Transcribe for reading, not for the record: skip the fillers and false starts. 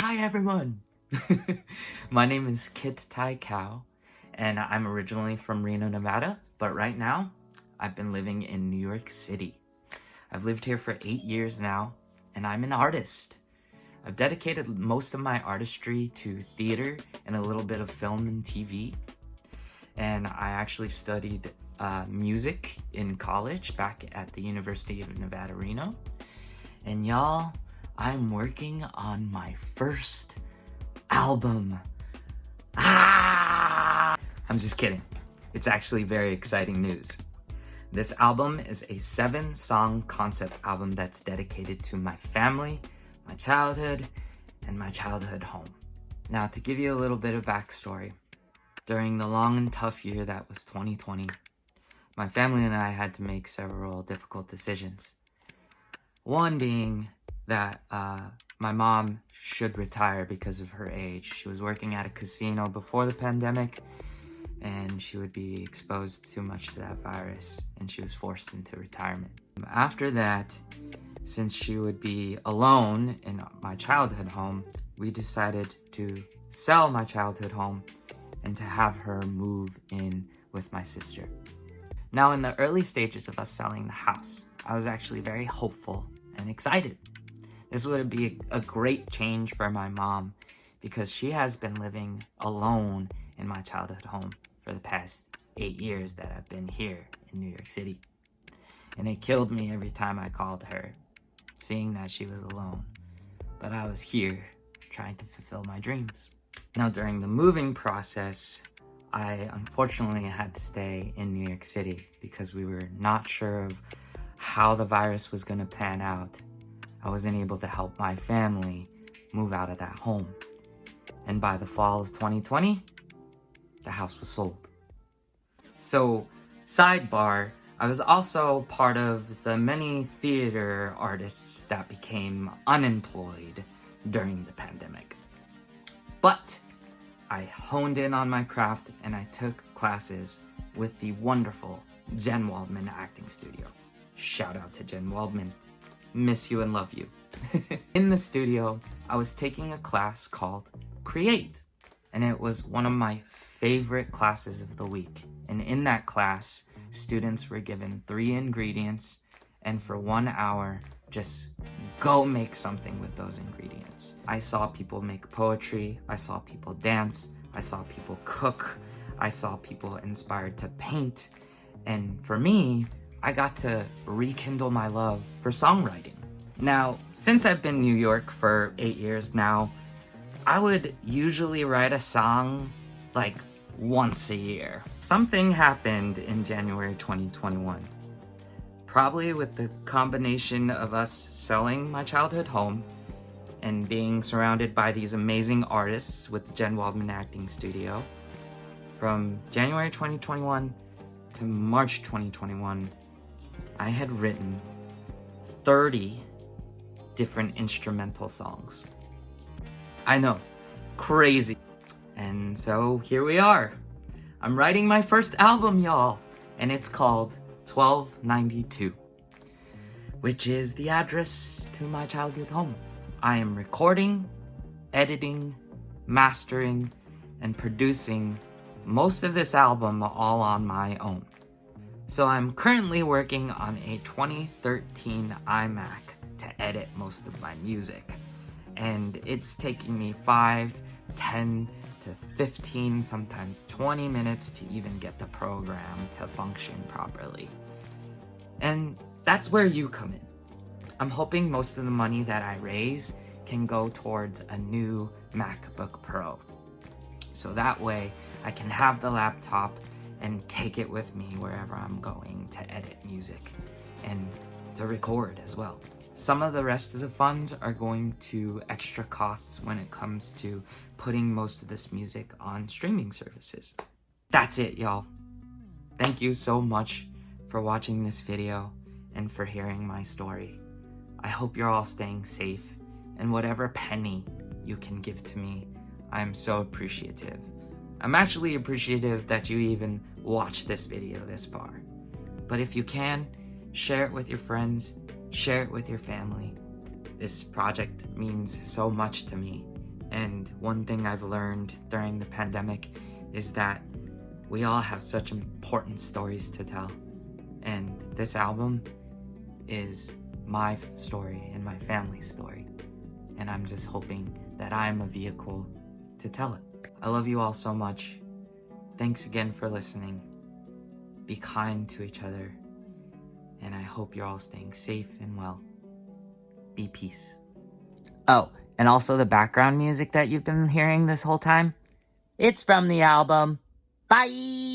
Hi everyone! My name is Kit Tai Cow, and I'm originally from Reno, Nevada, but right now, I've been living in New York City. I've lived here for 8 years now, and I'm an artist. I've dedicated most of my artistry to theater and a little bit of film and TV, and I actually studied music in college back at the University of Nevada, Reno. And y'all, I'm working on my first album. I'm just kidding. It's actually very exciting news. This album is a 7-song concept album that's dedicated to my family, my childhood, and my childhood home. Now, to give you a little bit of backstory, during the long and tough year that was 2020, my family and I had to make several difficult decisions. One being that my mom should retire because of her age. She was working at a casino before the pandemic, and she would be exposed too much to that virus, and she was forced into retirement. After that, since she would be alone in my childhood home, we decided to sell my childhood home and to have her move in with my sister. Now, in the early stages of us selling the house, I was actually very hopeful and excited. This would be a great change for my mom because she has been living alone in my childhood home for the past 8 years that I've been here in New York City. And it killed me every time I called her, seeing that she was alone. But I was here trying to fulfill my dreams. Now, during the moving process, I unfortunately had to stay in New York City because we were not sure of how the virus was going to pan out. I wasn't able to help my family move out of that home. And by the fall of 2020, the house was sold. So, sidebar, I was also part of the many theater artists that became unemployed during the pandemic. But I honed in on my craft and I took classes with the wonderful Jen Waldman Acting Studio. Shout out to Jen Waldman. Miss you and love you. In the studio, I was taking a class called Create, and it was one of my favorite classes of the week. And in that class, students were given 3 ingredients, and for 1 hour, just go make something with those ingredients. I saw people make poetry, I saw people dance, I saw people cook, I saw people inspired to paint, and for me, I got to rekindle my love for songwriting. Now, since I've been in New York for 8 years now, I would usually write a song like once a year. Something happened in January 2021. Probably with the combination of us selling my childhood home and being surrounded by these amazing artists with the Jen Waldman Acting Studio. From January 2021 to March 2021, I had written 30 different instrumental songs. I know, crazy. And so here we are. I'm writing my first album, y'all, and it's called 1292, which is the address to my childhood home. I am recording, editing, mastering, and producing most of this album all on my own. So I'm currently working on a 2013 iMac to edit most of my music. And it's taking me 5, 10 to 15, sometimes 20 minutes to even get the program to function properly. And that's where you come in. I'm hoping most of the money that I raise can go towards a new MacBook Pro. So that way I can have the laptop and take it with me wherever I'm going to edit music and to record as well. Some of the rest of the funds are going to extra costs when it comes to putting most of this music on streaming services. That's it, y'all. Thank you so much for watching this video and for hearing my story. I hope you're all staying safe, and whatever penny you can give to me, I'm so appreciative. I'm actually appreciative that you even watched this video this far. But if you can, share it with your friends, share it with your family. This project means so much to me, And one thing I've learned during the pandemic is that we all have such important stories to tell. And this album is my story and my family's story. And I'm just hoping that I'm a vehicle to tell it. I love you all so much. Thanks again for listening. Be kind to each other. And I hope you're all staying safe and well. Be peace. Oh, and also the background music that you've been hearing this whole time, it's from the album. Bye!